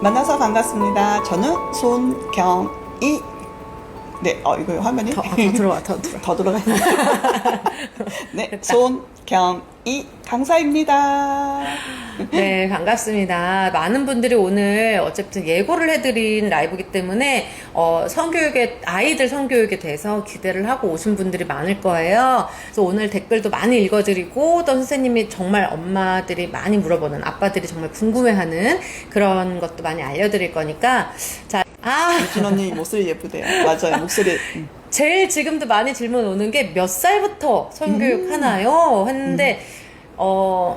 만나서 반갑습니다. 저는 손경이. 네, 이거 화면이 더 들어와. 더 들어가야 돼. 네, 손경이 강사입니다. 네, 반갑습니다. 많은 분들이 오늘 어쨌든 예고를 해드린 라이브이기 때문에 아이들 성교육에 대해서 기대를 하고 오신 분들이 많을 거예요. 그래서 오늘 댓글도 많이 읽어드리고 또 선생님이 정말 엄마들이 많이 물어보는, 아빠들이 정말 궁금해하는 그런 것도 많이 알려드릴 거니까. 자, 유진 언니 목소리 예쁘대요. 맞아요, 목소리. 제일 지금도 많이 질문 오는 게 몇 살부터 성교육 하나요? 했는데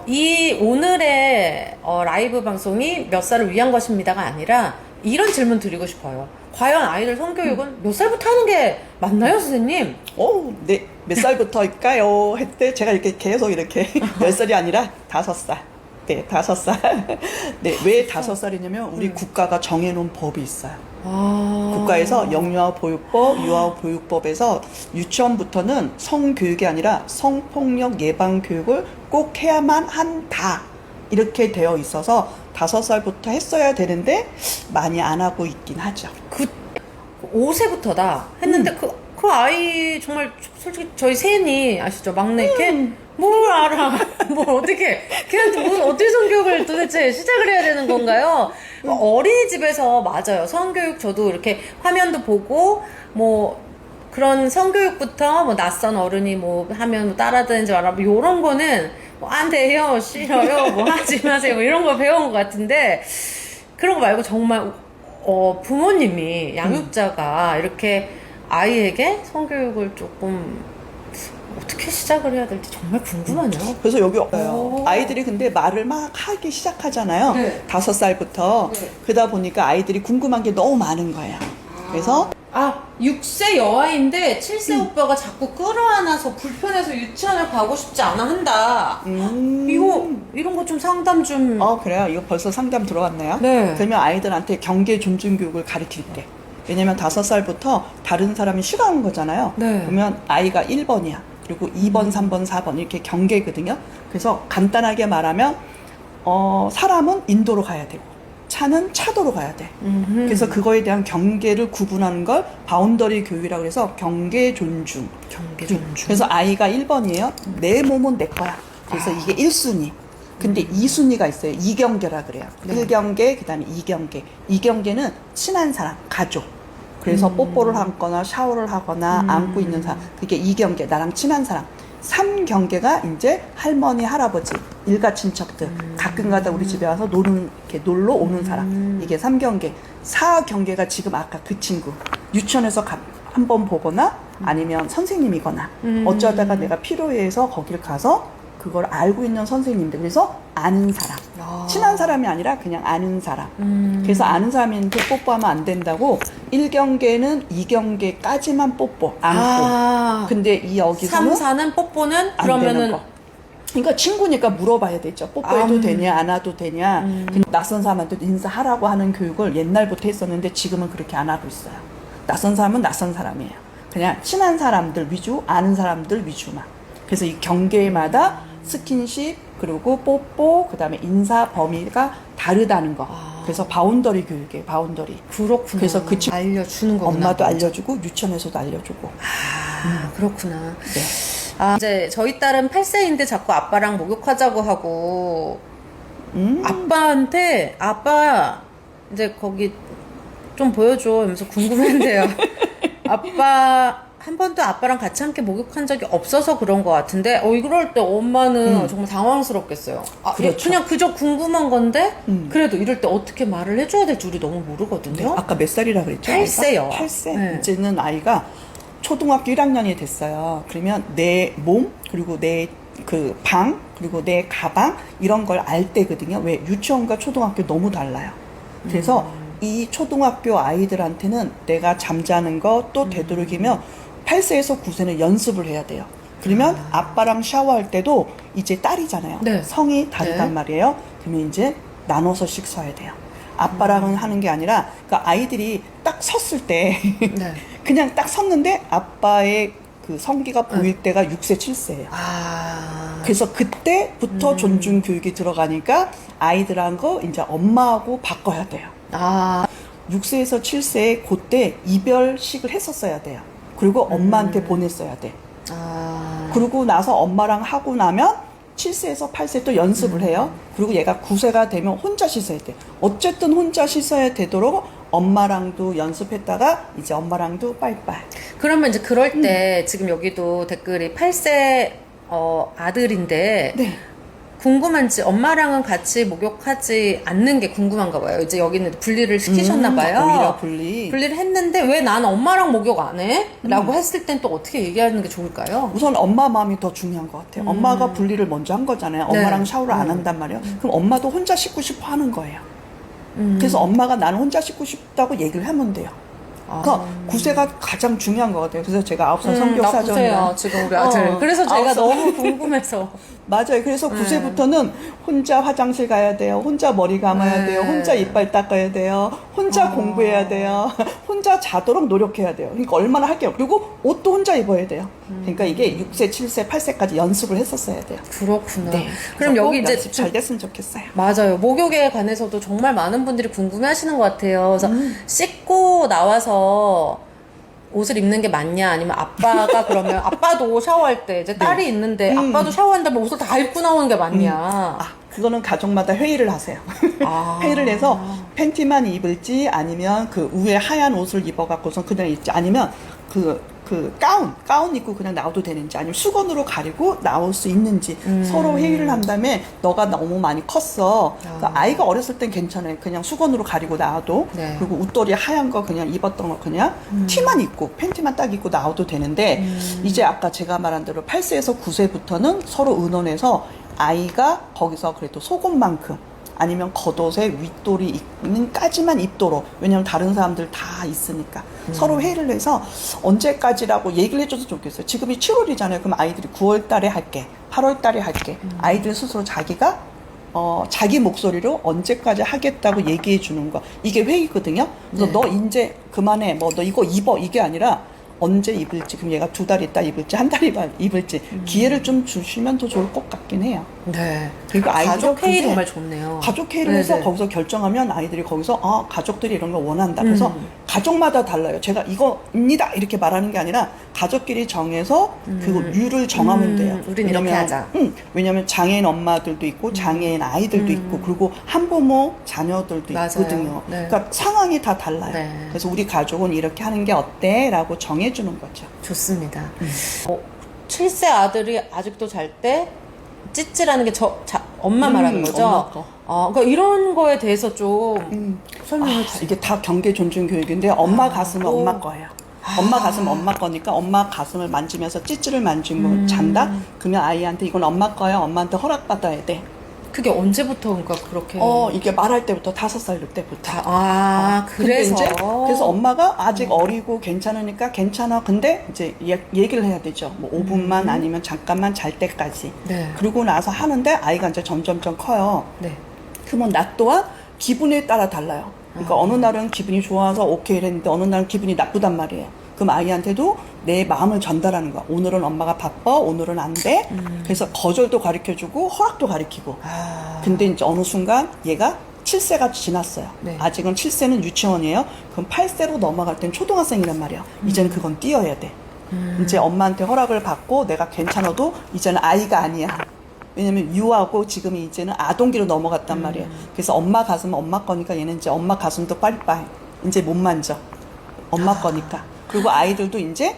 이 오늘의 라이브 방송이 몇 살을 위한 것입니다가 아니라 이런 질문 드리고 싶어요. 과연 아이들 성교육은 몇 살부터 하는 게 맞나요, 선생님? 네, 몇 살부터일까요? 했대 제가 이렇게 계속 이렇게 10살이 아니라 5살. 네, 5살. 네, 왜 5살이냐면 우리 국가가 정해놓은 법이 있어요. 국가에서 영유아보육법, 유아보육법에서 유치원부터는 성교육이 아니라 성폭력 예방교육을 꼭 해야만 한다. 이렇게 되어 있어서 5살부터 했어야 되는데 많이 안 하고 있긴 하죠. 5세부터다 했는데 그 아이 정말 솔직히 저희 세연이 아시죠? 막내 걔 뭘 알아? 뭘 어떻게 걔한테 무슨 어떻게 성교육을 도대체 시작을 해야 되는 건가요? 어린이집에서 맞아요. 성교육 저도 이렇게 화면도 보고 뭐 그런 성교육부터 뭐 낯선 어른이 뭐 하면 뭐 따라다니지 마라 뭐 이런 거는 뭐 안 돼요, 싫어요, 뭐 하지 마세요 뭐 이런 거 배운 것 같은데 그런 거 말고 정말 부모님이 양육자가 이렇게 아이에게 성교육을 조금 어떻게 시작을 해야 될지 정말 궁금하네요. 그래서 여기 아이들이 근데 말을 막 하기 시작하잖아요. 네. 5살부터. 네. 그러다 보니까 아이들이 궁금한 게 너무 많은 거예요. 그래서 6세 여아인데 7세 오빠가 자꾸 끌어안아서 불편해서 유치원을 가고 싶지 않아 한다. 이런 거 좀 상담 좀. 그래요? 이거 벌써 상담 들어왔네요. 네. 그러면 아이들한테 경계 존중 교육을 가르칠 때. 왜냐면 5살부터 다른 사람이 싫어하는 거잖아요. 네. 그러면 아이가 1번이야. 그리고 2번, 3번, 4번 이렇게 경계거든요. 그래서 간단하게 말하면 사람은 인도로 가야 되고 차는 차도로 가야 돼. 그래서 그거에 대한 경계를 구분하는 걸 바운더리 교육이라고 해서 경계 존중. 그래서 아이가 1번이에요. 내 몸은 내 거야. 그래서 이게 1순위. 근데 2순위가 있어요. 2경계라 그래요. 네. 1경계, 그 다음에 2경계. 2경계는 친한 사람, 가족. 그래서 뽀뽀를 하거나 샤워를 하거나 안고 있는 사람. 그게 2경계, 나랑 친한 사람. 3경계가 이제 할머니, 할아버지, 일가 친척들. 가끔가다 우리 집에 와서 이렇게 놀러 오는 사람. 이게 3경계. 4경계가 지금 아까 그 친구. 유치원에서 한번 보거나 아니면 선생님이거나 어쩌다가 내가 필요해서 거길 가서 그걸 알고 있는 선생님들. 그래서 아는 사람. 친한 사람이 아니라 그냥 아는 사람. 그래서 아는 사람한테 뽀뽀하면 안 된다고 1경계는 2경계까지만 뽀뽀 안고. 근데 여기서는 3, 4는 뽀뽀는 안 되는 그러면은 거. 그러니까 친구니까 물어봐야 되죠. 뽀뽀해도 되냐 안 해도 되냐. 근데 낯선 사람한테 인사하라고 하는 교육을 옛날부터 했었는데 지금은 그렇게 안 하고 있어요. 낯선 사람은 낯선 사람이에요. 그냥 친한 사람들 위주, 아는 사람들 위주만. 그래서 이 경계마다 스킨십 그리고 뽀뽀 그다음에 인사 범위가 다르다는 거. 그래서 바운더리 교육이에요. 바운더리. 그렇구나. 그래서 그 친구 알려주는 거구나. 엄마도 알려주고 유치원에서도 알려주고. 그렇구나. 네. 이제 저희 딸은 8세인데 자꾸 아빠랑 목욕하자고 하고 아빠한테 아빠 이제 거기 좀 보여줘 하면서 궁금한데요. 아빠 한 번도 아빠랑 같이 함께 목욕한 적이 없어서 그런 것 같은데 이럴 때 엄마는 정말 당황스럽겠어요. 그렇죠. 그냥 그저 궁금한 건데 그래도 이럴 때 어떻게 말을 해줘야 될지 우리 너무 모르거든요. 아까 몇 살이라 그랬죠? 8세요. 8세. 네. 이제는 아이가 초등학교 1학년이 됐어요. 그러면 내 몸, 그리고 내 그 방, 그리고 내 가방, 이런 걸 알 때거든요. 왜? 유치원과 초등학교 너무 달라요. 그래서 이 초등학교 아이들한테는 내가 잠자는 거 또 되도록이면 8세에서 9세는 연습을 해야 돼요. 그러면 아빠랑 샤워할 때도 이제 딸이잖아요. 네. 성이 다르단 네. 말이에요. 그러면 이제 나눠서 씻어야 돼요. 아빠랑은 하는 게 아니라 그러니까 아이들이 딱 섰을 때 네. 그냥 딱 섰는데 아빠의 그 성기가 보일 때가 6세, 7세예요. 아. 그래서 그때부터 존중 교육이 들어가니까 아이들하고 이제 엄마하고 바꿔야 돼요. 아. 6세에서 7세에 그때 이별식을 했었어야 돼요. 그리고 엄마한테 보냈어야 돼. 아. 그러고 나서 엄마랑 하고 나면 7세에서 8세 또 연습을 해요. 그리고 얘가 9세가 되면 혼자 씻어야 돼. 어쨌든 혼자 씻어야 되도록 엄마랑도 연습했다가 이제 엄마랑도 빠이빠이. 그러면 이제 그럴 때 지금 여기도 댓글이 8세 아들인데 네. 궁금한지 엄마랑은 같이 목욕하지 않는 게 궁금한가 봐요. 이제 여기는 분리를 시키셨나 봐요. 오히려 분리. 분리를 했는데 왜 난 엄마랑 목욕 안 해? 라고 했을 땐 또 어떻게 얘기하는 게 좋을까요? 우선 엄마 마음이 더 중요한 것 같아요. 엄마가 분리를 먼저 한 거잖아요. 네. 엄마랑 샤워를 안 한단 말이에요. 그럼 엄마도 혼자 씻고 싶어 하는 거예요. 그래서 엄마가 나는 혼자 씻고 싶다고 얘기를 하면 돼요. 그러니까 9세가 가장 중요한 것 같아요. 그래서 제가 9살 성격 사전이랑 나쁘세요, 지금 우리 아들. 그래서 제가 9살. 너무 궁금해서. 맞아요. 그래서 9세부터는 혼자 화장실 가야 돼요. 혼자 머리 감아야 돼요. 혼자 이빨 닦아야 돼요. 혼자 공부해야 돼요. 혼자 자도록 노력해야 돼요. 그러니까 얼마나 할게요. 그리고 옷도 혼자 입어야 돼요. 그러니까 이게 6세, 7세, 8세까지 연습을 했었어야 돼요. 그렇구나. 네. 그럼 그래서 여기 꼭 이제 연습 잘 됐으면 좋겠어요. 맞아요. 목욕에 관해서도 정말 많은 분들이 궁금해 하시는 것 같아요. 그래서 씻고 나와서 옷을 입는 게 맞냐, 아니면 아빠가 그러면 아빠도 샤워할 때 이제 딸이 있는데 아빠도 샤워한 다음에 옷을 다 입고 나오는 게 맞냐. 아, 그거는 가족마다 회의를 하세요. 아. 회의를 해서 팬티만 입을지 아니면 그 위에 하얀 옷을 입어갖고서 그냥 입지 아니면 그 가운 입고 그냥 나와도 되는지 아니면 수건으로 가리고 나올 수 있는지 서로 회의를 한 다음에 너가 너무 많이 컸어. 그러니까 아이가 어렸을 땐 괜찮아요. 그냥 수건으로 가리고 나와도. 네. 그리고 웃돌이 하얀 거 그냥 입었던 거 그냥 티만 입고 팬티만 딱 입고 나와도 되는데 이제 아까 제가 말한 대로 8세에서 9세부터는 서로 의논해서 아이가 거기서 그래도 속옷만큼 아니면 겉옷에 윗돌이 있는까지만 입도록. 왜냐면 다른 사람들 다 있으니까. 서로 회의를 해서 언제까지라고 얘기를 해줘도 좋겠어요. 지금이 7월이잖아요. 그럼 아이들이 9월 달에 할게. 8월 달에 할게. 아이들 스스로 자기가 자기 목소리로 언제까지 하겠다고 얘기해 주는 거. 이게 회의거든요. 그래서 네. 너 이제 그만해. 뭐 너 이거 입어. 이게 아니라 언제 입을지, 그럼 얘가 2달 있다 입을지, 한 달 입을지, 기회를 좀 주시면 더 좋을 것 같긴 해요. 네. 그리고 가족 회의 그게 정말 좋네요. 가족 회의를 네네. 해서 거기서 결정하면 아이들이 거기서 가족들이 이런 걸 원한다. 그래서 가족마다 달라요. 제가 이거입니다 이렇게 말하는 게 아니라 가족끼리 정해서 그 류를 정하면 돼요. 우린 이렇게 하자. 왜냐면 장애인 엄마들도 있고 장애인 아이들도 있고 그리고 한부모 자녀들도 맞아요. 있거든요. 네. 그러니까 상황이 다 달라요. 네. 그래서 우리 가족은 이렇게 하는 게 어때? 라고 정해주는 거죠. 좋습니다. 7세 아들이 아직도 잘 때 찌찌라는 게 엄마 말하는 거죠? 엄마 거. 그러니까 이런 거에 대해서 좀 설명해 주세요. 이게 다 경계 존중 교육인데 엄마 가슴은 엄마 거예요. 엄마 가슴은 엄마 거니까 엄마 가슴을 만지면서 찌찌를 만지고 잔다? 그러면 아이한테 이건 엄마 거야. 엄마한테 허락받아야 돼. 그게 언제부터 그러니까 그렇게 이게 말할 때부터 5살 때부터. 근데 그래서 이제 그래서 엄마가 아직 어리고 괜찮으니까 괜찮아. 근데 이제 얘기를 해야 되죠. 뭐 5분만 아니면 잠깐만 잘 때까지. 네. 그러고 나서 하는데 아이가 이제 점점점 커요. 네. 그러면 나 또한 기분에 따라 달라요. 그러니까 어느 날은 기분이 좋아서 오케이를 했는데 어느 날은 기분이 나쁘단 말이에요. 그럼 아이한테도 내 마음을 전달하는 거야. 오늘은 엄마가 바빠, 오늘은 안 돼. 그래서 거절도 가르쳐주고 허락도 가르치고. 근데 이제 어느 순간 얘가 7세가 지났어요. 네. 아직은 7세는 유치원이에요. 그럼 8세로 넘어갈 땐 초등학생이란 말이야. 이제는 그건 뛰어야 돼. 이제 엄마한테 허락을 받고 내가 괜찮아도 이제는 아이가 아니야. 왜냐면 유하고 지금이 이제는 아동기로 넘어갔단 말이에요. 그래서 엄마 가슴은 엄마 거니까 얘는 이제 엄마 가슴도 빠리빠리. 이제 못 만져. 엄마 거니까. 그리고 아이들도 이제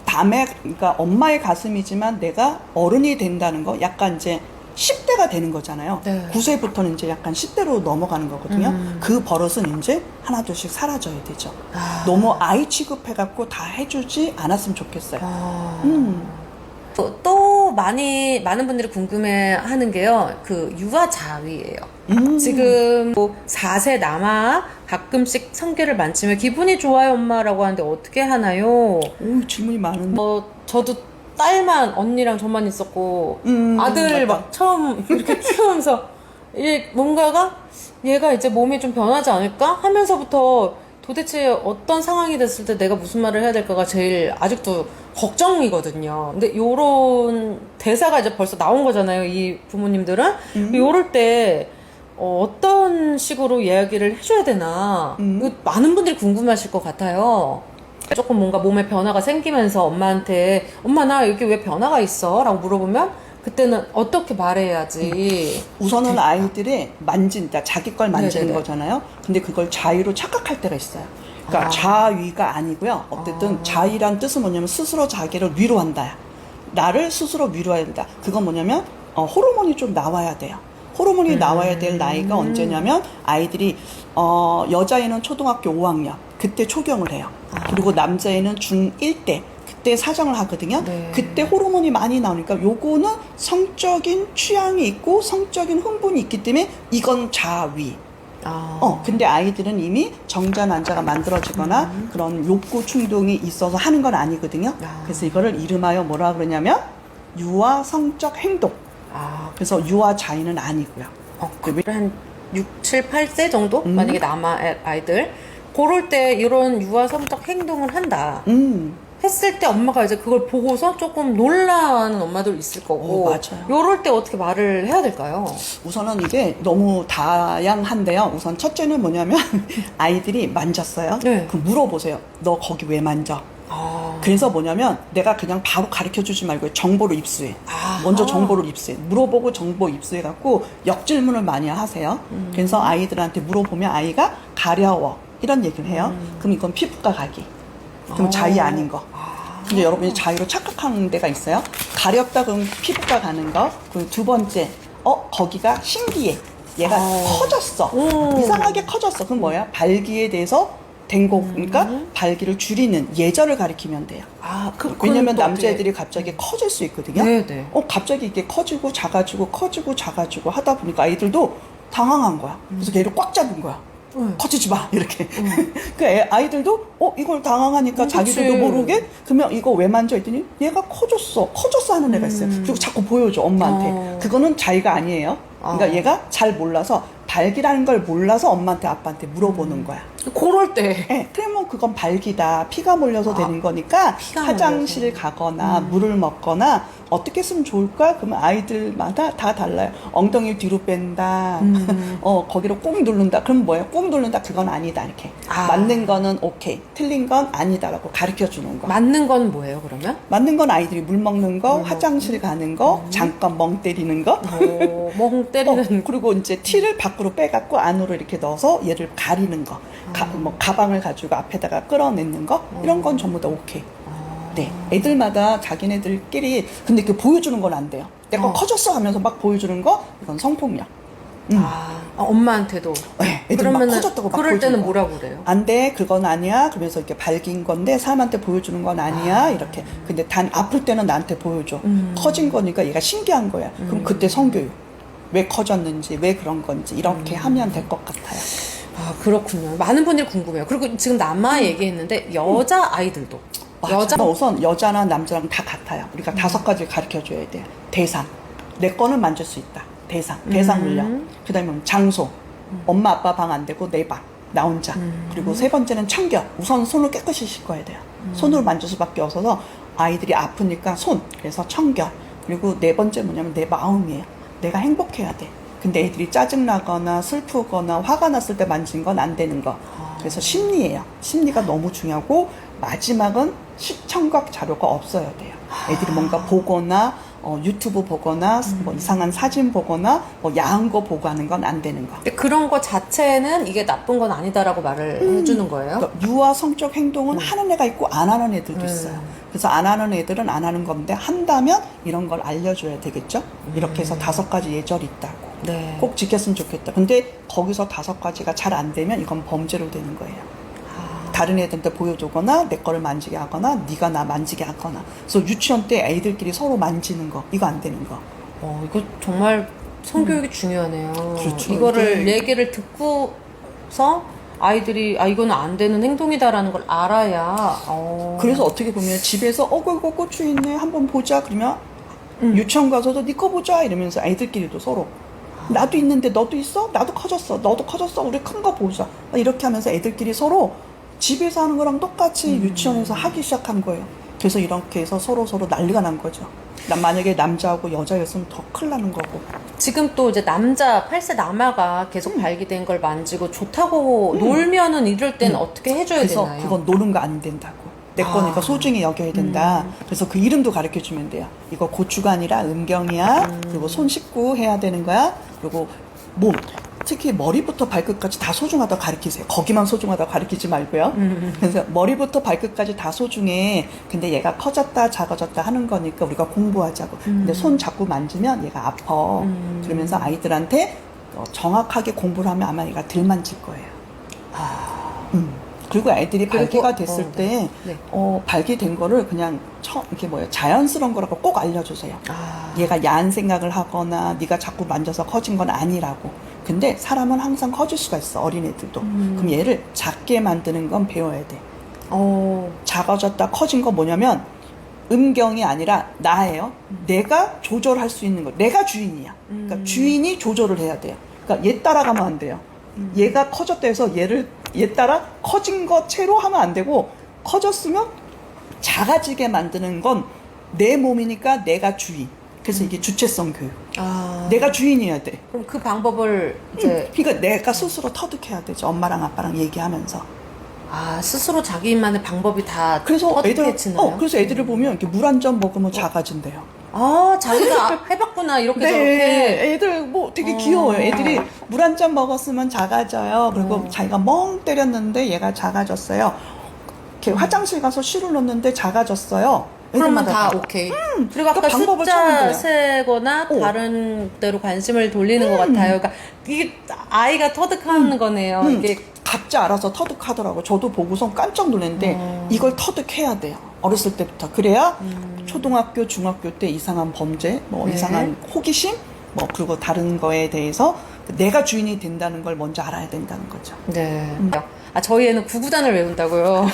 그러니까 엄마의 가슴이지만 내가 어른이 된다는 거 약간 이제 10대가 되는 거잖아요. 네. 9세부터는 이제 약간 10대로 넘어가는 거거든요. 그 버릇은 이제 하나둘씩 사라져야 되죠. 너무 아이 취급해갖고 다 해주지 않았으면 좋겠어요. 또 많은 분들이 궁금해하는 게요. 그 유아자위예요. 지금 뭐 4세 남아 가끔씩 성게를 만지면 기분이 좋아요 엄마라고 하는데 어떻게 하나요? 오, 질문이 많은데. 저도 딸만 언니랑 저만 있었고 맞다. 아들 막 처음 이렇게 키우면서 뭔가가 얘가 이제 몸이 좀 변하지 않을까 하면서부터 도대체 어떤 상황이 됐을 때 내가 무슨 말을 해야 될까가 제일 아직도 걱정이거든요. 근데 요런 대사가 이제 벌써 나온 거잖아요. 이 부모님들은. 요럴 때 어떤 식으로 이야기를 해줘야 되나. 이거 많은 분들이 궁금하실 것 같아요. 조금 뭔가 몸에 변화가 생기면서 엄마한테 엄마 나 여기 왜 변화가 있어? 라고 물어보면 그때는 어떻게 말해야지. 우선은 아이들이 만진다, 자기 걸 만지는 네네네. 거잖아요. 근데 그걸 자의로 착각할 때가 있어요. 그러니까 아. 자위가 아니고요. 어쨌든 자의란 뜻은 뭐냐면 스스로 자기를 위로한다. 나를 스스로 위로해야 된다. 그건 뭐냐면 호르몬이 좀 나와야 돼요. 호르몬이 나와야 될 나이가 언제냐면 아이들이 여자애는 초등학교 5학년 그때 초경을 해요. 그리고 남자애는 중1 때 그때 사정을 하거든요. 네. 그때 호르몬이 많이 나오니까 요거는 성적인 취향이 있고 성적인 흥분이 있기 때문에 이건 자위. 근데 아이들은 이미 정자난자가 만들어지거나 그런 욕구 충동이 있어서 하는 건 아니거든요. 그래서 이거를 이름하여 뭐라 그러냐면 유아 성적 행동. 그래서 유아 자의는 아니고요. 한 6, 7, 8세 정도? 만약에 아이들 그럴 때 이런 유아 성적 행동을 한다. 했을 때 엄마가 이제 그걸 보고서 조금 놀라는 엄마들 있을 거고. 맞아요. 요럴 때 어떻게 말을 해야 될까요? 우선은 이게 너무 다양한데요. 우선 첫째는 뭐냐면 아이들이 만졌어요. 네. 그 물어보세요. 너 거기 왜 만져? 그래서 뭐냐면 내가 그냥 바로 가르쳐 주지 말고 정보를 입수해. 먼저 정보를 입수해. 물어보고 정보 입수해 갖고 역질문을 많이 하세요. 그래서 아이들한테 물어보면 아이가 가려워 이런 얘기를 해요. 그럼 이건 피부과 가기. 그럼 자의 아닌 거. 근데 여러분이 자의로 착각하는 데가 있어요. 가렵다 그러면 피부과 가는 거. 그리고 두 번째, 거기가 신기해. 얘가 커졌어. 이상하게 커졌어. 그럼 뭐야? 발기에 대해서 된 거니까 발기를 줄이는 예절을 가리키면 돼요. 왜냐면 남자애들이 갑자기 커질 수 있거든요. 네네. 갑자기 이게 커지고 작아지고 커지고 작아지고 하다 보니까 아이들도 당황한 거야. 그래서 걔를 꽉 잡은 거야. 커지지 마 이렇게. 그 아이들도 이걸 당황하니까 자기들도 그치. 모르게 그러면 이거 왜 만져 했더니 얘가 커졌어 하는 애가 있어요. 그리고 자꾸 보여줘 엄마한테. 그거는 자의가 아니에요. 그러니까 얘가 잘 몰라서 발기라는 걸 몰라서 엄마한테 아빠한테 물어보는 거야. 그럴 때. 네, 그러면 그건 발기다. 피가 몰려서 되는 거니까 피가 화장실 몰려서. 가거나 물을 먹거나 어떻게 했으면 좋을까? 그러면 아이들마다 다 달라요. 엉덩이를 뒤로 뺀다. 거기로 꾹 누른다. 그럼 뭐예요? 꾹 누른다. 그건 아니다. 이렇게. 맞는 거는 오케이. 틀린 건 아니다라고 가르쳐 주는 거. 맞는 건 뭐예요, 그러면? 맞는 건 아이들이 물 먹는 거, 화장실 가는 거, 잠깐 멍 때리는 거. 멍 때리는. 그리고 이제 티를 밖으로 빼갖고 안으로 이렇게 넣어서 얘를 가리는 거. 가방을 가지고 앞에다가 끌어내는 거. 이런 건 전부 다 오케이. 네. 애들마다 자기네들끼리 근데 그 보여주는 건 안 돼요. 내가 커졌어 하면서 막 보여주는 거 이건 성폭력. 엄마한테도. 네, 애들 막 커졌다고 막 그럴 때는 보여주는 거. 뭐라고 그래요? 안 돼, 그건 아니야. 그러면서 이렇게 발긴 건데 사람한테 보여주는 건 아니야. 이렇게. 근데 단 아플 때는 나한테 보여줘. 커진 거니까 얘가 신기한 거야. 그럼 그때 성교육. 왜 커졌는지, 왜 그런 건지 이렇게 하면 될 것 같아요. 그렇군요. 많은 분들이 궁금해요. 그리고 지금 남아 얘기했는데 여자 아이들도. 우선 여자나 남자랑 다 같아요. 우리가 5가지를 가르쳐 줘야 돼요. 대상. 내 거는 만질 수 있다. 대상 물량. 그 다음에 장소. 엄마 아빠 방 안 되고 내 방. 나 혼자. 그리고 세 번째는 청결. 우선 손을 깨끗이 씻어야 돼요. 손으로 만질 수밖에 없어서 아이들이 아프니까 손. 그래서 청결. 그리고 네 번째 뭐냐면 내 마음이에요. 내가 행복해야 돼. 근데 애들이 짜증나거나 슬프거나 화가 났을 때 만지는 건 안 되는 거. 그래서 심리예요. 심리가 너무 중요하고 마지막은 시청각 자료가 없어야 돼요. 애들이 뭔가 보거나 유튜브 보거나 뭐 이상한 사진 보거나 뭐 야한 거 보고 하는 건 안 되는 거. 근데 그런 거 자체는 이게 나쁜 건 아니다라고 말을 해주는 거예요? 그러니까 유아 성적 행동은 하는 애가 있고 안 하는 애들도 있어요. 그래서 안 하는 애들은 안 하는 건데 한다면 이런 걸 알려줘야 되겠죠. 이렇게 해서 5가지 예절이 있다고. 네. 꼭 지켰으면 좋겠다. 근데 거기서 5가지가 잘 안 되면 이건 범죄로 되는 거예요. 다른 애들한테 보여주거나 내 거를 만지게 하거나 네가 나 만지게 하거나. 그래서 유치원 때 애들끼리 서로 만지는 거 이거 안 되는 거. 이거 정말 성교육이 중요하네요. 그렇죠. 이거를 이게- 얘기를 듣고서 아이들이 이거는 안 되는 행동이다라는 걸 알아야. 그래서 어떻게 보면 집에서 그거 고추 있네 한번 보자 그러면 유치원 가서도 네 거 보자 이러면서 아이들끼리도 서로 나도 있는데 너도 있어? 나도 커졌어. 너도 커졌어. 우리 큰 거 보자. 이렇게 하면서 애들끼리 서로 집에서 하는 거랑 똑같이 유치원에서 하기 시작한 거예요. 그래서 이렇게 해서 서로 난리가 난 거죠. 난 만약에 남자하고 여자였으면 더 큰일 나는 거고. 지금 또 이제 남자 8세 남아가 계속 발기된 걸 만지고 좋다고 놀면은 이럴 때는 어떻게 해줘야 그래서 되나요? 그건 노는 거 안 된다고. 내 거니까 소중히 여겨야 된다. 그래서 그 이름도 가르쳐 주면 돼요. 이거 고추가 아니라 음경이야. 그리고 손 씻고 해야 되는 거야. 그리고 몸. 특히 머리부터 발끝까지 다 소중하다고 가르치세요. 거기만 소중하다고 가르치지 말고요. 그래서 머리부터 발끝까지 다 소중해. 근데 얘가 커졌다 작아졌다 하는 거니까 우리가 공부하자고. 근데 손 자꾸 만지면 얘가 아파. 그러면서 아이들한테 정확하게 공부를 하면 아마 얘가 덜 만질 거예요. 그리고 애들이 발기가 됐을 때 네. 발기된 거를 그냥 이렇게 자연스러운 거라고 꼭 알려주세요. 얘가 야한 생각을 하거나 네가 자꾸 만져서 커진 건 아니라고. 근데 사람은 항상 커질 수가 있어, 어린애들도. 그럼 얘를 작게 만드는 건 배워야 돼. 작아졌다 커진 건 뭐냐면 음경이 아니라 나예요. 내가 조절할 수 있는 거. 내가 주인이야. 그러니까 주인이 조절을 해야 돼요. 그러니까 얘 따라가면 안 돼요. 얘가 커졌다 해서 얘 따라 커진 거 채로 하면 안 되고, 커졌으면 작아지게 만드는 건 내 몸이니까 내가 주인. 그래서 이게 주체성 교육. 내가 주인이어야 돼. 그럼 그 방법을 이제 그러니까 내가 스스로 터득해야 되죠. 엄마랑 아빠랑 얘기하면서. 스스로 자기만의 방법이 다 그래서 터득해지나요? 그래서 애들을 보면 이렇게 물 한 잔 먹으면 작아진대요. 자기가 해봤구나 이렇게 네, 저렇게. 애들 뭐 되게 귀여워요. 애들이 물 한 잔 먹었으면 작아져요. 그리고 자기가 멍 때렸는데 얘가 작아졌어요. 이렇게 화장실 가서 실을 넣는데 작아졌어요. 그러면 애들마다 다 오케이. 그리고 아까 그러니까 방법을 숫자 찾는 거예요. 세거나 다른 데로 관심을 돌리는 것 같아요. 그러니까 이게 아이가 터득하는 거네요. 이게 각자 알아서 터득하더라고. 저도 보고서 깜짝 놀랐는데 이걸 터득해야 돼요. 어렸을 때부터. 그래야 초등학교, 중학교 때 이상한 범죄, 네. 이상한 호기심, 그리고 다른 거에 대해서 내가 주인이 된다는 걸 먼저 알아야 된다는 거죠. 네. 저희 애는 구구단을 외운다고요.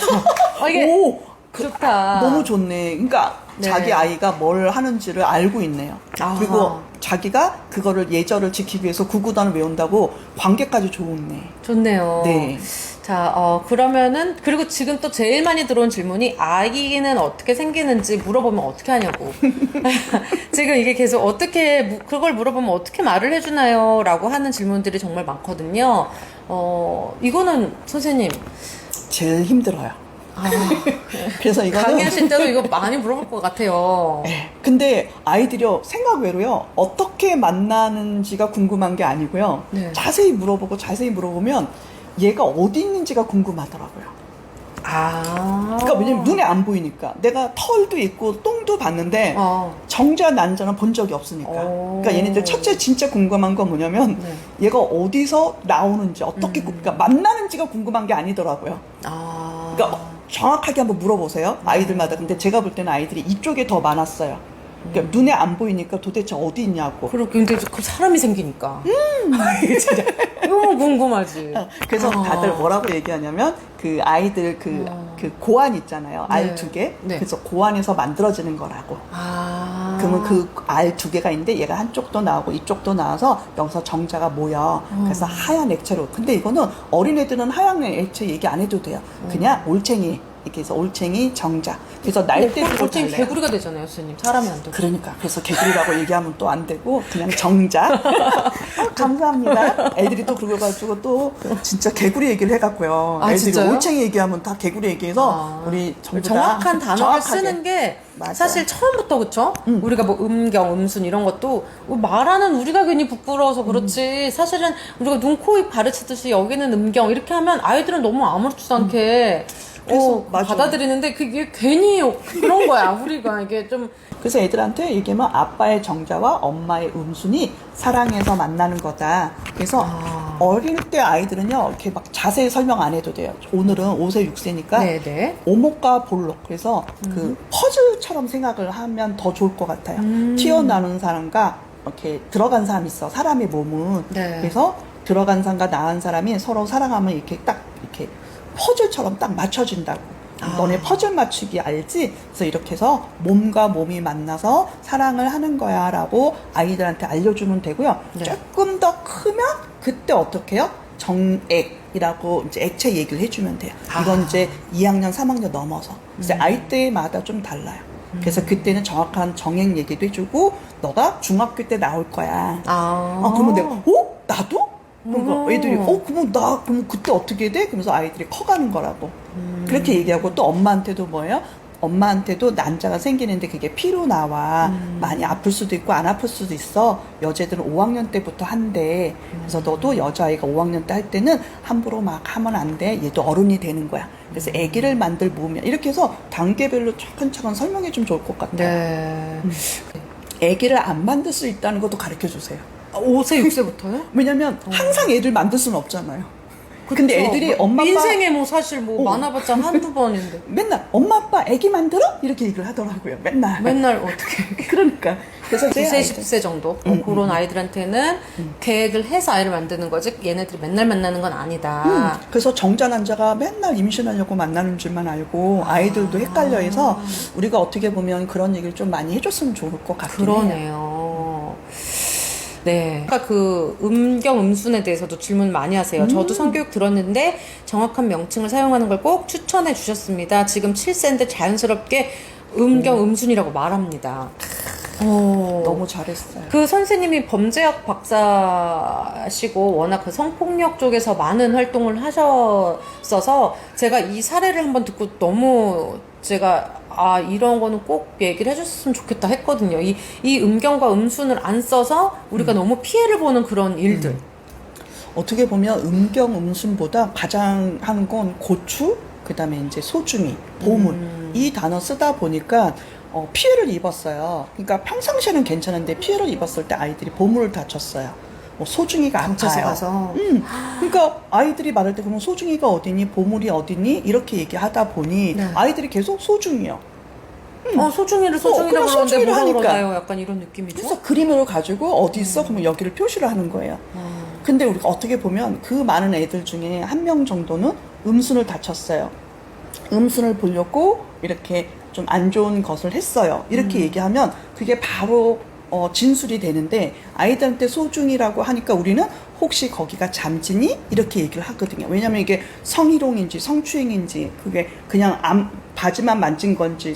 이게 좋다. 너무 좋네. 그러니까 네. 자기 아이가 뭘 하는지를 알고 있네요. 그리고 자기가 그거를 예절을 지키기 위해서 구구단을 외운다고 관계까지 좋네. 좋네요. 네. 자, 그러면은, 그리고 지금 또 제일 많이 들어온 질문이, 아기는 어떻게 생기는지 물어보면 어떻게 하냐고. 지금 이게 계속 그걸 물어보면 어떻게 말을 해주나요? 라고 하는 질문들이 정말 많거든요. 이거는 선생님. 제일 힘들어요. 그래서 이거는 강의하실 때도 이거 많이 물어볼 것 같아요. 네. 근데 아이들이요, 생각 외로요, 어떻게 만나는지가 궁금한 게 아니고요. 네. 자세히 물어보면 얘가 어디 있는지가 궁금하더라고요. 그러니까 왜냐면 눈에 안 보이니까. 내가 털도 있고 똥도 봤는데 정자 난자는 본 적이 없으니까. 그러니까 얘네들 첫째 진짜 궁금한 건 뭐냐면 얘가 어디서 나오는지, 어떻게 그러니까 만나는지가 궁금한 게 아니더라고요. 그러니까 정확하게 한번 물어보세요, 아이들마다. 근데 제가 볼 때는 아이들이 이쪽에 더 많았어요. 그러니까 눈에 안 보이니까 도대체 어디 있냐고. 그리고 근데 그 사람이 생기니까. 진짜 너무 궁금하지. 그래서 다들 뭐라고 얘기하냐면 그 아이들 그 고안 있잖아요. 네. 알 2개. 네. 그래서 고안에서 만들어지는 거라고. 그러면 그 알 2개가 있는데 얘가 한쪽도 나오고 이쪽도 나와서 여기서 정자가 모여. 그래서 하얀 액체로. 근데 이거는 어린애들은 하얀 액체 얘기 안 해도 돼요. 그냥 올챙이. 이렇게 해서 올챙이, 정자. 그래서 날때부터 올챙이 개구리가 되잖아요, 선생님. 사람이 안 되고. 그러니까 그래서 개구리라고 얘기하면 또 안 되고 그냥 정자. 감사합니다. 애들이 또 그거 가지고 또 진짜 개구리 얘기를 해갖고요. 애들이 진짜요? 올챙이 얘기하면 다 개구리 얘기해서 우리 전부 다 정확한 단어를 정확하게. 쓰는 게 맞아요. 사실 처음부터 그쵸? 우리가 뭐 음경, 음순 이런 것도 말하는 우리가 괜히 부끄러워서 그렇지 사실은 우리가 눈, 코, 입 가르치듯이 여기는 음경 이렇게 하면 아이들은 너무 아무렇지도 않게 받아들이는데 그게 괜히 그런 거야. 우리가 이게 좀 그래서 애들한테 얘기하면 아빠의 정자와 엄마의 음순이 사랑해서 만나는 거다. 그래서 어릴 때 아이들은요 이렇게 막 자세히 설명 안 해도 돼요. 오늘은 5세 6세니까 네네. 오목과 볼록. 그래서 그 퍼즐처럼 생각을 하면 더 좋을 것 같아요. 튀어나오는 사람과 이렇게 들어간 사람이 있어. 사람의 몸은. 네. 그래서 들어간 사람과 나간 사람이 서로 사랑하면 이렇게 딱 이렇게 퍼즐처럼 딱 맞춰진다고. 너네 퍼즐 맞추기 알지? 그래서 이렇게 해서 몸과 몸이 만나서 사랑을 하는 거야 라고 아이들한테 알려주면 되고요. 네. 조금 더 크면 그때 어떻게 해요? 정액이라고 이제 액체 얘기를 해주면 돼요. 이건 이제 2학년, 3학년 넘어서. 이제 아이때마다 좀 달라요. 그래서 그때는 정확한 정액 얘기도 해주고, 너가 중학교 때 나올 거야. 그러면 내가, 나도? 그러니까 애들이, 그러면 그때 어떻게 돼? 그러면서 아이들이 커가는 거라고. 그렇게 얘기하고, 또 엄마한테도 뭐예요? 엄마한테도 난자가 생기는데 그게 피로 나와. 많이 아플 수도 있고 안 아플 수도 있어. 여자들은 5학년 때부터 한대. 그래서 너도 여자아이가 5학년 때 할 때는 함부로 막 하면 안 돼. 얘도 어른이 되는 거야. 그래서 아기를 만들 몸이야. 이렇게 해서 단계별로 차근차근 설명해 주면 좋을 것 같아요. 네. 아기를 안 만들 수 있다는 것도 가르쳐 주세요. 5세, 6세부터요? 왜냐면 항상 애를 만들 수는 없잖아요. 근데 애들이 엄마 아빠 인생에 뭐 사실 뭐 많아봤자 한두 번인데 맨날 엄마 아빠 애기 만들어? 이렇게 얘기를 하더라고요. 맨날 어떻게 그러니까 그래서 9세, 10세 정도 그런 아이들한테는 계획을 해서 아이를 만드는 거지 얘네들이 맨날 만나는 건 아니다. 그래서 정자 난자가 맨날 임신하려고 만나는 줄만 알고 아이들도 헷갈려 해서 우리가 어떻게 보면 그런 얘기를 좀 많이 해줬으면 좋을 것 같긴 해요. 그러네요. 네. 아까 그 음경, 음순에 대해서도 질문 많이 하세요. 저도 성교육 들었는데 정확한 명칭을 사용하는 걸 꼭 추천해 주셨습니다. 지금 7세인데 자연스럽게 음경, 음순이라고 말합니다. 너무 잘했어요. 그 선생님이 범죄학 박사시고 워낙 그 성폭력 쪽에서 많은 활동을 하셨어서 제가 이 사례를 한번 듣고 너무 제가 이런 거는 꼭 얘기를 해줬으면 좋겠다 했거든요. 이 음경과 음순을 안 써서 우리가 너무 피해를 보는 그런 일들. 어떻게 보면 음경, 음순보다 가장 하는 건 고추, 그 다음에 이제 소중이, 보물. 이 단어 쓰다 보니까 피해를 입었어요. 그러니까 평상시에는 괜찮은데 피해를 입었을 때 아이들이 보물을 다쳤어요. 소중이가 경찰서 아파요. 가서. 그러니까 아이들이 말할 때 그러면 소중이가 어디니, 보물이 어디니 이렇게 얘기하다 보니 네. 아이들이 계속 소중이요. 소중이를 소중이라고 그냥 그러는데 소중이를 뭐라 하니까. 그러나요? 약간 이런 느낌이죠. 그래서 그림을 가지고 어디 있어? 그러면 여기를 표시를 하는 거예요. 근데 우리가 어떻게 보면 그 많은 애들 중에 한 명 정도는 음순을 다쳤어요. 음순을 보려고 이렇게 좀 안 좋은 것을 했어요. 이렇게 얘기하면 그게 바로 진술이 되는데 아이들한테 소중이라고 하니까 우리는 혹시 거기가 잠지니? 이렇게 얘기를 하거든요. 왜냐면 이게 성희롱인지 성추행인지 그게 그냥 바지만 만진 건지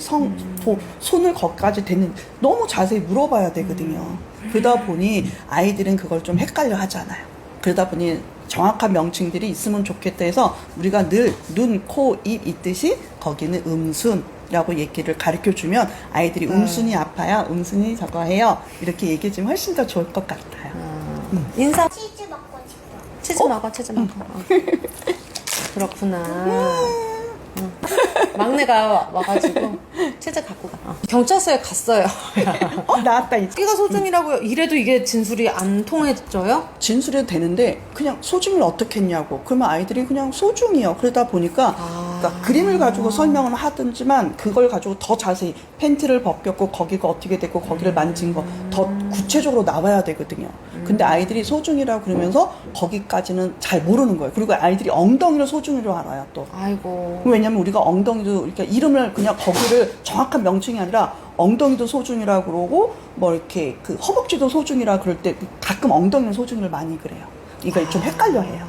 손을 거기까지 댔는지 너무 자세히 물어봐야 되거든요. 그러다 보니 아이들은 그걸 좀 헷갈려 하잖아요. 그러다 보니 정확한 명칭들이 있으면 좋겠다 해서 우리가 늘 눈, 코, 입 있듯이 거기는 음순이라고 얘기를 가르쳐주면 아이들이 음순이 아파요, 음순이 저거 해요 이렇게 얘기해주면 훨씬 더 좋을 것 같아요. 인사. 치즈 먹고 싶어. 치즈 먹어, 치즈 먹어. 그렇구나. 막내가 와가지고 치즈 갖고 가. 경찰서에 갔어요. 나왔다 이제. 끼가 소중이라고요. 이래도 이게 진술이 안 통해져요? 진술해도 되는데 그냥 소중을 어떻게 했냐고 그러면 아이들이 그냥 소중이요. 그러다 보니까 그러니까 그림을 가지고 설명을 하든지만 그걸 가지고 더 자세히 팬티를 벗겼고 거기가 어떻게 됐고 거기를 만진 거 더 구체적으로 나와야 되거든요. 근데 아이들이 소중이라고 그러면서 거기까지는 잘 모르는 거예요. 그리고 아이들이 엉덩이를 소중이로 알아요 또. 아이고. 왜냐면 우리가 엉덩이도 그러니까 이름을 그냥 거기를 정확한 명칭이 아니라 엉덩이도 소중이라 그러고 뭐 이렇게 그 허벅지도 소중이라 그럴 때 가끔 엉덩이는 소중이를 많이 그래요. 이거 좀 헷갈려 해요.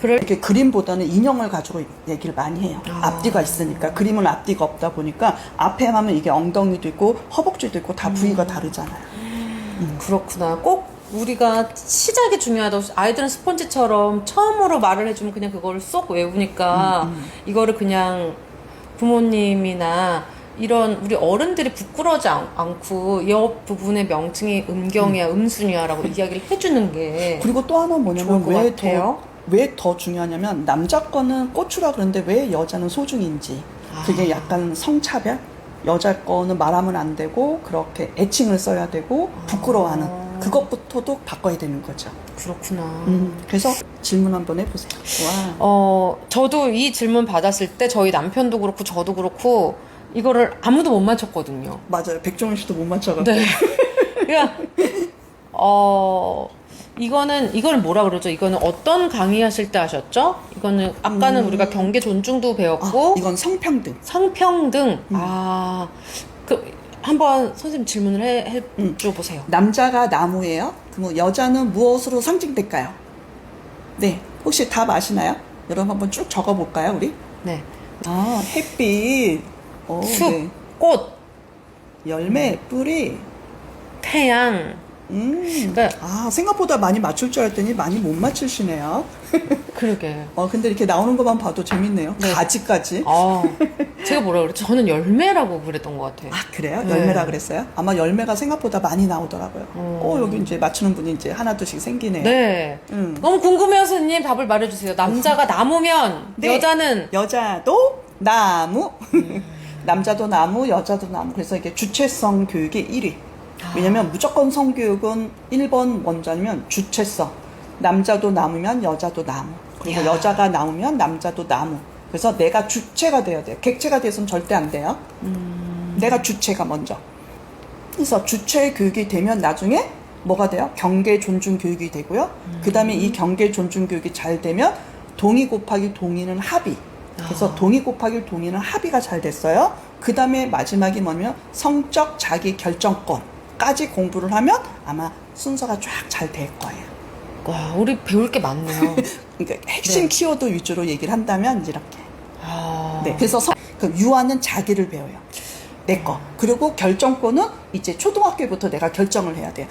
이렇게 그림보다는 인형을 가지고 얘기를 많이 해요. 앞뒤가 있으니까. 그림은 앞뒤가 없다 보니까 앞에 하면 이게 엉덩이도 있고 허벅지도 있고 다 부위가 다르잖아요. 그렇구나. 꼭 우리가 시작이 중요하다고. 아이들은 스펀지처럼 처음으로 말을 해주면 그냥 그거를 쏙 외우니까 이거를 그냥 부모님이나 이런 우리 어른들이 부끄러워하지 않고 이 부분의 명칭이 음경이야, 음순이야라고 이야기를 해주는 게. 그리고 또 하나 뭐냐면 좋을 것 같아요. 왜 더 중요하냐면 남자 거는 고추라 그러는데 왜 여자는 소중인지 그게 약간 성차별? 여자 거는 말하면 안 되고 그렇게 애칭을 써야 되고 부끄러워하는 그것부터도 바꿔야 되는 거죠. 그렇구나. 그래서 질문 한번 해보세요. 와. 저도 이 질문 받았을 때 저희 남편도 그렇고 저도 그렇고 이거를 아무도 못 맞췄거든요. 맞아요. 백종원 씨도 못 맞춰갖고. 네. 그러니까 이거는 뭐라 그러죠? 이거는 어떤 강의하실 때 하셨죠? 이거는 아까는 우리가 경계 존중도 배웠고 이건 성평등. 성평등. 한번 선생님 질문을 해줘 보세요. 남자가 나무예요. 그럼 여자는 무엇으로 상징될까요? 네. 혹시 답 아시나요? 여러분 한번 쭉 적어볼까요, 우리? 네. 아, 햇빛, 숲, 네. 꽃, 열매, 뿌리. 태양. 그러니까 아, 생각보다 많이 맞출 줄 알았더니 많이 못 맞추시네요. 그러게. 근데 이렇게 나오는 것만 봐도 재밌네요. 네. 가지까지. 제가 뭐라 그랬죠? 저는 열매라고 그랬던 것 같아요. 아, 그래요? 네. 열매라 그랬어요? 아마 열매가 생각보다 많이 나오더라고요. 여기 이제 맞추는 분이 이제 하나둘씩 생기네요. 네. 너무 궁금해요, 선생님. 답을 말해주세요. 남자가 나무면 네. 여자는 여자도 나무. 남자도 나무, 여자도 나무. 그래서 이게 주체성 교육의 1위. 왜냐면 무조건 성교육은 1번 원자면 주체성. 남자도 나무면 여자도 나무. 그리고 야. 여자가 나무면 남자도 나무. 그래서 내가 주체가 돼야 돼요. 객체가 돼서는 절대 안 돼요. 내가 주체가 먼저. 그래서 주체 교육이 되면 나중에 뭐가 돼요? 경계 존중 교육이 되고요. 그 다음에 이 경계 존중 교육이 잘 되면 동의 곱하기 동의는 합의. 그래서 동의 곱하기 동의는 합의가 잘 됐어요. 그 다음에 마지막이 뭐냐면 성적 자기 결정권까지 공부를 하면 아마 순서가 쫙 잘 될 거예요. 와, 우리 배울 게 많네요. 그러니까 핵심 네. 키워드 위주로 얘기를 한다면 이제 이렇게. 아. 네, 그래서 그 유아는 자기를 배워요. 내 거. 그리고 결정권은 이제 초등학교부터 내가 결정을 해야 돼요.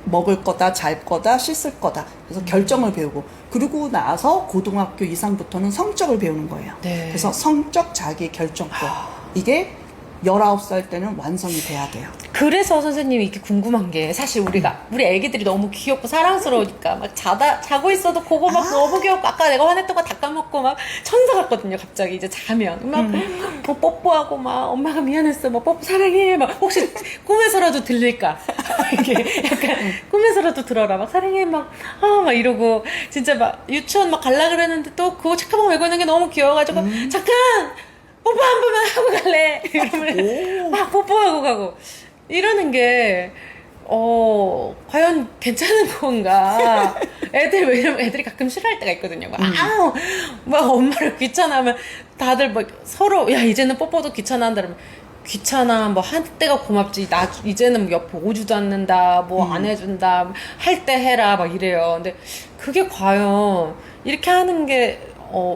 먹을 거다, 잘 거다, 씻을 거다. 그래서 결정을 배우고. 그리고 나서 고등학교 이상부터는 성적을 배우는 거예요. 네. 그래서 성적 자기 결정권. 이게 19살 때는 완성이 돼야 돼요. 그래서 선생님이 이렇게 궁금한 게 사실 우리 애기들이 너무 귀엽고 사랑스러우니까 막 자고 있어도 그거 막 너무 귀엽고 아까 내가 화냈던 거 다 까먹고 막 천사 같거든요. 갑자기 이제 자면 막 뽀뽀하고 막 엄마가 미안했어 막 뽀뽀 사랑해 막 혹시 꿈에서라도 들릴까 이게 약간 꿈에서라도 들어라 막 사랑해 막 막 이러고 진짜 막 유치원 막 갈라 그랬는데 또 그거 책가방 메고 있는 게 너무 귀여워가지고 잠깐 뽀뽀 한 번만 하고 갈래 이러면 막 뽀뽀하고 가고 이러는 게 과연 괜찮은 건가? 왜냐면 애들이 가끔 싫어할 때가 있거든요. 막 엄마를 귀찮아하면 다들 막 서로, 야, 이제는 뽀뽀도 귀찮아한다 그러면 귀찮아, 뭐, 할 때가 고맙지. 이제는 뭐 옆에 오지도 않는다, 뭐, 안 해준다, 할 때 해라, 막 이래요. 근데 그게 과연 이렇게 하는 게,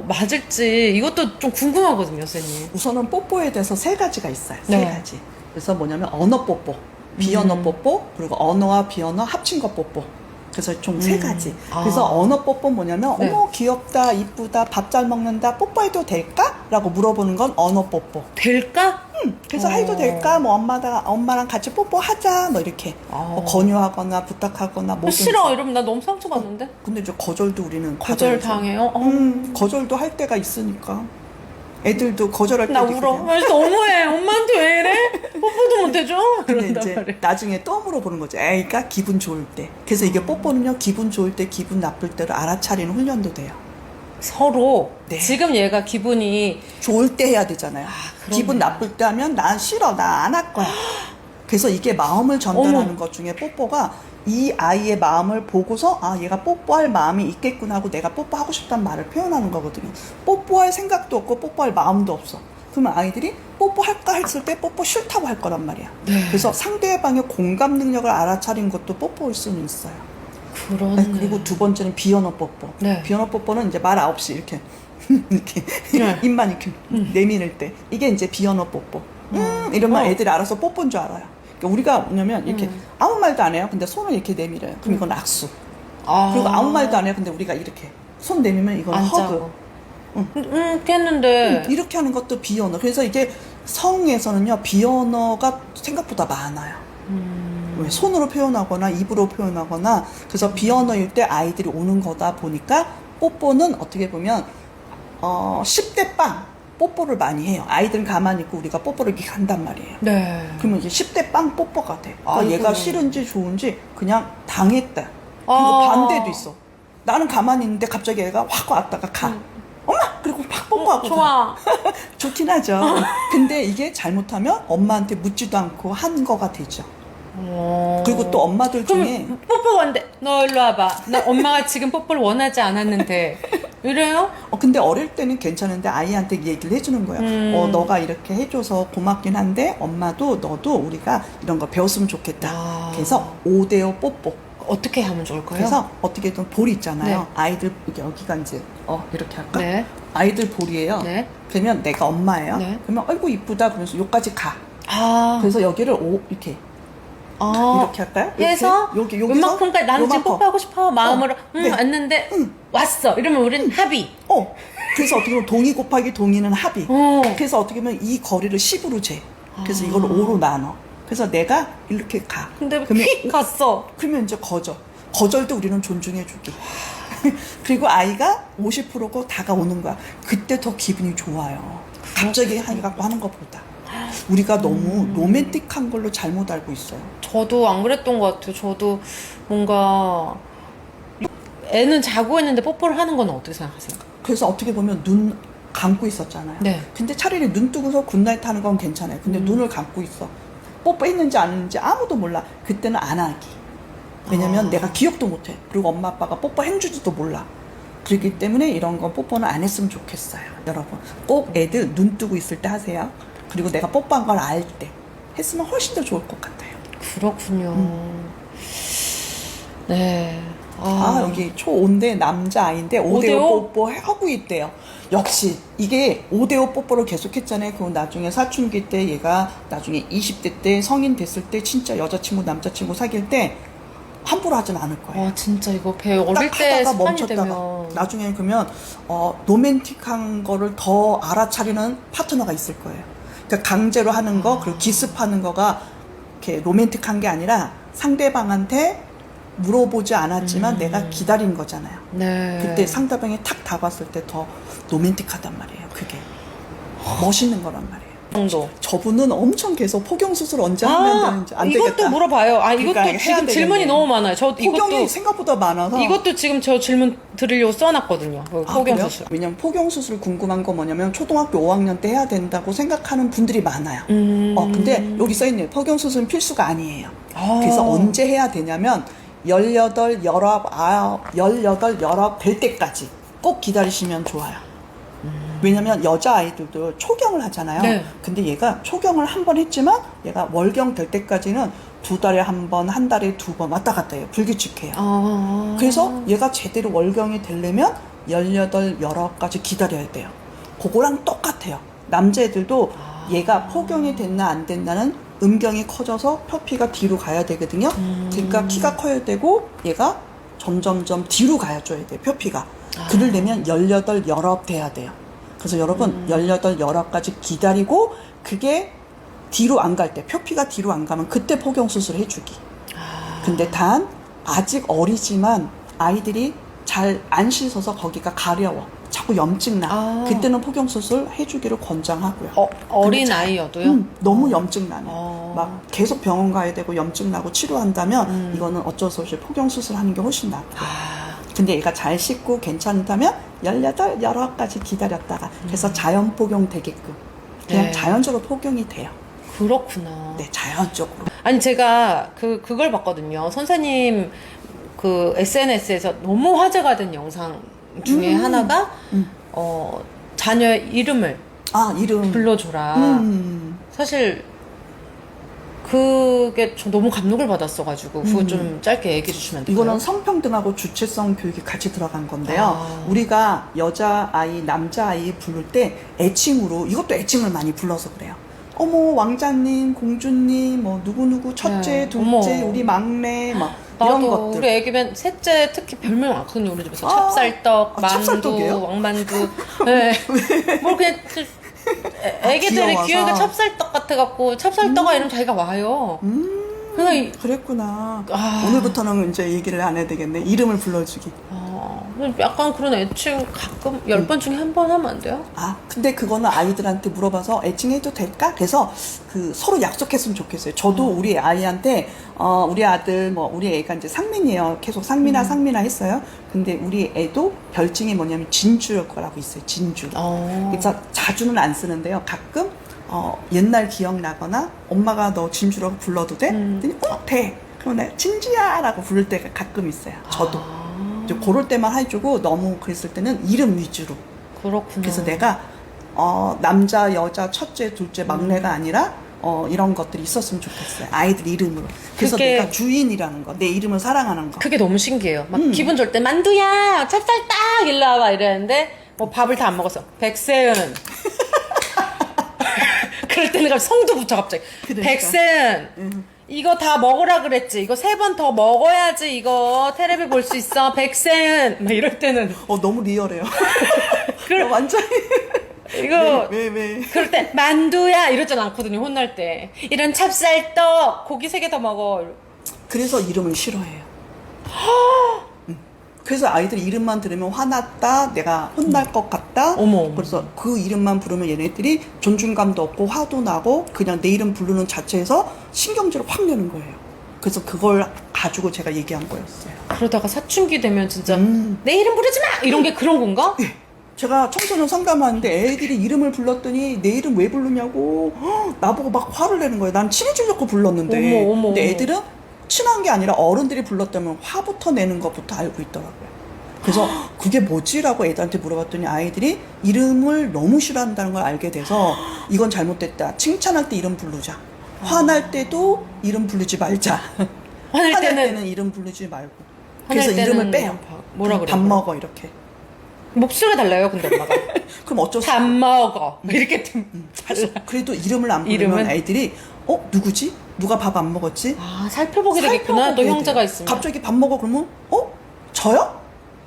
맞을지, 이것도 좀 궁금하거든요, 선생님. 우선은 뽀뽀에 대해서 3가지가 있어요. 네. 3가지. 그래서 뭐냐면 언어 뽀뽀, 비언어 뽀뽀, 그리고 언어와 비언어 합친 거 뽀뽀. 그래서 총 3가지. 그래서 언어 뽀뽀 뭐냐면 네. 어머 귀엽다, 이쁘다, 밥 잘 먹는다, 뽀뽀해도 될까? 라고 물어보는 건 언어 뽀뽀. 될까? 그래서 해도 될까? 뭐 엄마랑 같이 뽀뽀하자. 뭐 이렇게 뭐 권유하거나 부탁하거나 뭐든지. 싫어 이러면 나 너무 상처받는데. 근데 이제 거절도 우리는 거절 받아야죠. 당해요? 거절도 할 때가 있으니까. 애들도 거절할 나 때도 울어. 있거든요. 나 너무해. 엄마한테 왜 이래? 뽀뽀도 못 해줘? 근데 그런단 이제 말이야. 나중에 또 물어보는 거죠. 애가 기분 좋을 때. 그래서 이게 뽀뽀는요, 기분 좋을 때, 기분 나쁠 때를 알아차리는 훈련도 돼요. 서로 네. 지금 얘가 기분이 좋을 때 해야 되잖아요. 그러네. 기분 나쁠 때 하면 난 싫어, 나 안 할 거야. 그래서 이게 마음을 전달하는 어머. 것 중에 뽀뽀가 이 아이의 마음을 보고서 아 얘가 뽀뽀할 마음이 있겠구나 하고 내가 뽀뽀하고 싶다는 말을 표현하는 거거든요. 뽀뽀할 생각도 없고 뽀뽀할 마음도 없어. 그러면 아이들이 뽀뽀할까 했을 때 뽀뽀 싫다고 할 거란 말이야. 네. 그래서 상대방의 공감 능력을 알아차린 것도 뽀뽀일 수는 있어요. 그러네. 그리고 2번째는 비언어 뽀뽀. 네. 비언어 뽀뽀는 이제 말 없이 이렇게 이렇게 네. 입만 이렇게 내밀을 때 이게 이제 비언어 뽀뽀. 이러면 애들이 알아서 뽀뽀인 줄 알아요. 그러니까 우리가 뭐냐면 이렇게 아무 말도 안 해요. 근데 손을 이렇게 내밀어요. 그럼 이건 악수. 그리고 아무 말도 안 해요. 근데 우리가 이렇게 손 내밀면 이건 안 허그. 짜고. 했는데. 이렇게 하는 것도 비언어. 그래서 이게 성에서는요 비언어가 생각보다 많아요. 왜 손으로 표현하거나 입으로 표현하거나 그래서 비언어일 때 아이들이 오는 거다 보니까 뽀뽀는 어떻게 보면 10대 빵 뽀뽀를 많이 해요. 아이들은 가만히 있고 우리가 뽀뽀를 이렇게 한단 말이에요. 네. 그러면 이제 10대 빵 뽀뽀가 돼. 그러니까 아이고. 얘가 싫은지 좋은지 그냥 당했다. 그리고 아. 반대도 있어. 나는 가만히 있는데 갑자기 애가 확 왔다가 가. 엄마! 그리고 팍 뽀뽀하고 가. 좋아. 좋긴 하죠. 근데 이게 잘못하면 엄마한테 묻지도 않고 한 거가 되죠. 그리고 또 엄마들 중에 그럼 뽀뽀 원대. 너 일로 와봐. 나 엄마가 지금 뽀뽀를 원하지 않았는데. 이래요? 근데 어릴 때는 괜찮은데 아이한테 얘기를 해주는 거예요. 너가 이렇게 해줘서 고맙긴 한데 엄마도 너도 우리가 이런 거 배웠으면 좋겠다. 아. 그래서 5대5 뽀뽀. 어떻게 하면 좋을까요? 그래서 어떻게든 볼이 있잖아요. 네. 아이들 여기가 이제 이렇게 할까? 네. 아이들 볼이에요. 네. 그러면 내가 엄마예요. 네. 그러면 아이고 이쁘다 그러면서 여기까지 가. 아. 그래서 여기를 이렇게 이렇게 할까요? 이렇게? 해서 여기서 웬만큼까지 나는 지금 요만큼. 뽀뽀하고 싶어 마음으로 네. 왔는데 왔어 이러면 우리는 합의. 그래서 어떻게 보면 동의 곱하기 동의는 합의. 어. 그래서 어떻게 보면 이 거리를 10으로 재. 그래서 이걸 5로 나눠. 그래서 내가 이렇게 가. 근데 그러면 휙 갔어. 그러면 이제 거절도 우리는 존중해주기. 그리고 아이가 50%고 다가오는 거야. 그때 더 기분이 좋아요. 갑자기 해갖고 하는 것보다. 우리가 너무 로맨틱한 걸로 잘못 알고 있어요. 저도 안 그랬던 것 같아요. 저도 뭔가 애는 자고 있는데 뽀뽀를 하는 건 어떻게 생각하세요? 그래서 어떻게 보면 눈 감고 있었잖아요. 네. 근데 차라리 눈 뜨고서 굿나잇 하는 건 괜찮아요. 근데 눈을 감고 있어. 뽀뽀했는지 안 했는지 아무도 몰라. 그때는 안 하기. 왜냐면 내가 기억도 못해. 그리고 엄마 아빠가 뽀뽀 행주지도 몰라. 그렇기 때문에 이런 건 뽀뽀는 안 했으면 좋겠어요. 여러분 꼭 애들 눈 뜨고 있을 때 하세요. 그리고 내가 뽀뽀한 걸 알 때 했으면 훨씬 더 좋을 것 같아요. 그렇군요. 네. 여기 초5인데 남자아이인데 5대5 뽀뽀 하고 있대요. 역시 이게 5대5 뽀뽀를 계속 했잖아요. 그럼 나중에 사춘기 때 얘가 나중에 20대 때 성인 됐을 때 진짜 여자친구 남자친구 사귈 때 함부로 하진 않을 거예요. 진짜 이거 어릴 때 하다가 습관이 멈췄다가 되면 나중에 그러면 로맨틱한 거를 더 알아차리는 파트너가 있을 거예요. 그러니까 강제로 하는 거 그리고 기습하는 거가 이렇게 로맨틱한 게 아니라 상대방한테 물어보지 않았지만 내가 기다린 거잖아요. 네. 그때 상대방이 탁 다봤을 때 더 로맨틱하단 말이에요. 그게 멋있는 거란 말이에요. 정도. 저분은 엄청 계속 포경 수술 언제 하면 되는지 안 이것도 되겠다. 물어봐요. 그러니까 이것도 지금 해야 질문이 되겠네. 너무 많아요. 저 포경이 이것도 생각보다 많아서 이것도 지금 저 질문 드리려고 써놨거든요. 포경 그래요? 수술. 왜냐면 포경 수술 궁금한 거 뭐냐면 초등학교 5학년 때 해야 된다고 생각하는 분들이 많아요. 근데 여기 써 있네요. 포경 수술은 필수가 아니에요. 그래서 언제 해야 되냐면 18, 19 될 때까지 꼭 기다리시면 좋아요. 왜냐면 여자아이들도 초경을 하잖아요. 네. 근데 얘가 초경을 한 번 했지만 얘가 월경 될 때까지는 2달에 한 번, 한 달에 2번 왔다 갔다 해요. 불규칙해요. 그래서 얘가 제대로 월경이 되려면 18, 19까지 기다려야 돼요. 그거랑 똑같아요. 남자애들도 얘가 포경이 됐나 안 됐나는 음경이 커져서 표피가 뒤로 가야 되거든요. 그러니까 키가 커야 되고 얘가 점점점 뒤로 가줘야 돼요. 표피가. 그러려면 18, 19 돼야 돼요. 그래서 여러분 18, 19까지 기다리고 그게 뒤로 안 갈 때 표피가 뒤로 안 가면 그때 포경 수술 해주기. 근데 단 아직 어리지만 아이들이 잘 안 씻어서 거기가 가려워. 자꾸 염증 나. 그때는 포경 수술 해주기를 권장하고요. 어린 아이여도요? 너무 염증 나면 막 계속 병원 가야 되고 염증 나고 치료한다면 이거는 어쩔 수 없이 포경 수술 하는 게 훨씬 낫고요. 근데 얘가 잘 씻고 괜찮다면 18, 19까지 기다렸다가 그래서 자연 포경 되게끔 그냥 네. 자연적으로 포경이 돼요. 그렇구나. 네, 자연적으로. 아니 제가 그걸 봤거든요. 선생님 그 SNS에서 너무 화제가 된 영상 중에 하나가 자녀의 이름을 이름 불러줘라. 사실 그게 저 너무 감동을 받았어가지고 그거 좀 짧게 얘기해 주시면 될까요? 이거는 성평등하고 주체성 교육이 같이 들어간 건데요. 우리가 여자아이, 남자아이 부를 때 애칭으로 이것도 애칭을 많이 불러서 그래요. 어머 왕자님, 공주님, 뭐 누구누구 첫째, 네. 둘째, 어머. 우리 막내 막 이런 나도 것들. 우리 애기면 셋째 특히 별명 많거든요. 우리 집에서 찹쌀떡, 만두, 찹쌀떡이에요? 왕만두. 네. 뭐 그냥 애기들이 귀여워서. 귀여우니까 찹쌀떡 같아갖고 찹쌀떡아 이러면 자기가 와요. 그냥 그랬구나. 오늘부터는 이제 얘기를 안 해야 되겠네. 이름을 불러주기. 약간 그런 애칭 가끔 10번 중에 한 번 하면 안 돼요? 근데 그거는 아이들한테 물어봐서 애칭해도 될까? 그래서 서로 약속했으면 좋겠어요. 저도 우리 아이한테, 우리 아들, 우리 애가 이제 상민이에요. 계속 상민아 했어요. 근데 우리 애도 별칭이 뭐냐면 진주일 거라고 있어요. 진주. 그래서 자주는 안 쓰는데요. 가끔, 옛날 기억나거나 엄마가 너 진주라고 불러도 돼? 그랬더니 돼. 그럼 내가 진주야! 라고 부를 때가 가끔 있어요. 저도. 이제 그럴 때만 해주고 너무 그랬을 때는 이름 위주로. 그렇구나. 그래서 내가 남자, 여자, 첫째, 둘째, 막내가 아니라 이런 것들이 있었으면 좋겠어요. 아이들 이름으로. 그래서 그게- 내가 주인이라는 거, 내 이름을 사랑하는 거. 그게 너무 신기해요. 막 기분 좋을 때 만두야 찹쌀 딱 일로 와봐 이랬는데 뭐 밥을 다 안 먹었어. 백세은. 그럴 때는 갑자기 성도 붙여 갑자기. 그러니까. 백세은. 이거 다 먹으라 그랬지. 이거 3번 더 먹어야지. 이거 테레비 볼 수 있어. 백세은. 막 이럴 때는 너무 리얼해요. 그럼- 완전히. 이거 왜. 그럴 때 만두야 이러진 않거든요. 혼날 때. 이런 찹쌀떡 고기 3개 더 먹어. 그래서 이름을 싫어해요. 그래서 아이들이 이름만 들으면 화났다, 내가 혼날 것 같다. 어머. 그래서 그 이름만 부르면 얘네들이 존중감도 없고 화도 나고 그냥 내 이름 부르는 자체에서 신경질을 확 내는 거예요. 그래서 그걸 가지고 제가 얘기한 거였어요. 그러다가 사춘기 되면 진짜 내 이름 부르지 마 이런 게 그런 건가? 제가 청소년 상담하는데 애들이 이름을 불렀더니 내 이름 왜 부르냐고 나보고 막 화를 내는 거예요. 난 친해지려고 불렀는데. 어머. 근데 애들은 친한 게 아니라 어른들이 불렀다면 화부터 내는 것부터 알고 있더라고요. 그래서 그게 뭐지라고 애들한테 물어봤더니 아이들이 이름을 너무 싫어한다는 걸 알게 돼서 이건 잘못됐다. 칭찬할 때 이름 부르자. 화날 때도 이름 부르지 말자. 화날 때는 이름 부르지 말고. 화날 그래서 때는 이름을 빼요. 뭐라 밥 그래요? 먹어 이렇게. 목소리가 달라요, 근데 엄마가. 그럼 어쩔 수 밥 먹어. 이렇게 그래서 그래도 이름을 안 부르면 이름은? 애들이 누구지? 누가 밥 안 먹었지? 아, 살펴보게 되겠구나. 또 살펴보게 형제가 돼요. 있으면. 갑자기 밥 먹어 그러면 저요?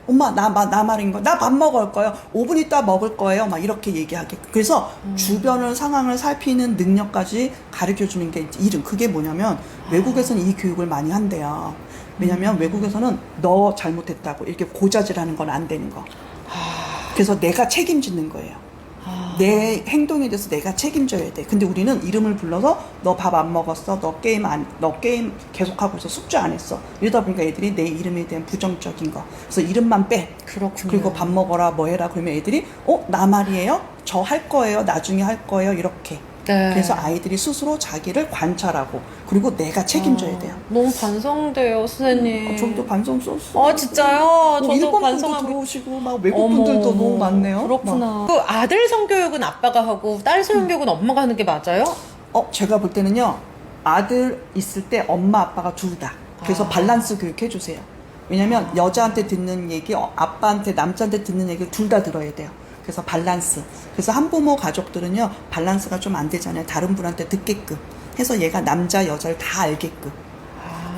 엄마 나 말인 거 나 밥 먹을 거예요. 5분 있다 먹을 거예요. 막 이렇게 얘기하게. 그래서 주변을 상황을 살피는 능력까지 가르쳐 주는 게 이름. 그게 뭐냐면 외국에서는 이 교육을 많이 한대요. 왜냐면 외국에서는 너 잘못했다고 이렇게 고자질하는 건 안 되는 거. 그래서 내가 책임지는 거예요. 내 행동에 대해서 내가 책임져야 돼. 근데 우리는 이름을 불러서 너 밥 안 먹었어. 너 게임 계속하고 있어. 숙제 안 했어. 이러다 보니까 애들이 내 이름에 대한 부정적인 거. 그래서 이름만 빼. 그렇군요. 그리고 밥 먹어라 뭐 해라 그러면 애들이 나 말이에요? 저 할 거예요. 나중에 할 거예요. 이렇게. 네. 그래서 아이들이 스스로 자기를 관찰하고 그리고 내가 책임져야 돼요. 너무 반성돼요, 선생님. 저도 반성 썼어. 진짜요? 저도 일본 분도 반성하고. 들어오시고 막 외국 분들도 너무 많네요. 막. 그렇구나. 그 아들 성교육은 아빠가 하고 딸 성교육은 엄마가 하는 게 맞아요? 제가 볼 때는요, 아들 있을 때 엄마 아빠가 둘 다. 그래서 밸런스 교육 해주세요. 왜냐면 여자한테 듣는 얘기, 아빠한테, 남자한테 듣는 얘기 둘 다 들어야 돼요. 그래서 밸런스. 그래서 한부모 가족들은요, 밸런스가 좀 안 되잖아요. 다른 분한테 듣게끔. 해서 얘가 남자, 여자를 다 알게끔.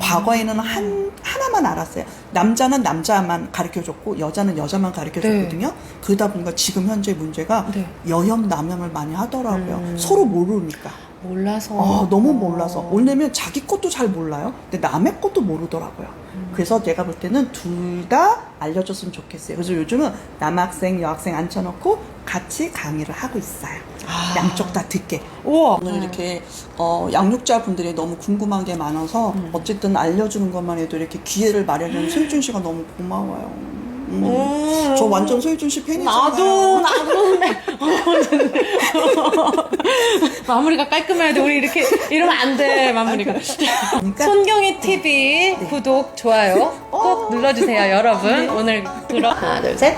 과거에는 하나만 알았어요. 남자는 남자만 가르쳐줬고 여자는 여자만 가르쳐줬거든요. 그러다 보니까 지금 현재 문제가 네. 여혐 남혐을 많이 하더라고요. 서로 모르니까. 몰라서. 너무 몰라서. 왜냐면 자기 것도 잘 몰라요. 근데 남의 것도 모르더라고요. 그래서 제가 볼 때는 둘 다 알려줬으면 좋겠어요. 그래서 요즘은 남학생, 여학생 앉혀놓고 같이 강의를 하고 있어요. 양쪽 다 듣게. 우와. 오늘 이렇게 양육자 분들이 너무 궁금한 게 많아서 어쨌든 알려주는 것만 해도 이렇게 기회를 마련해준 소유준 씨가 너무 고마워요. 저 완전 소유준 씨 팬이잖아요. 나도. 마무리가 깔끔해야 돼. 우리 이렇게 이러면 안 돼. 마무리가. 그러니까 손경이 TV 구독, 좋아요 꼭 눌러주세요, 여러분. 오늘 하나, 둘, 셋.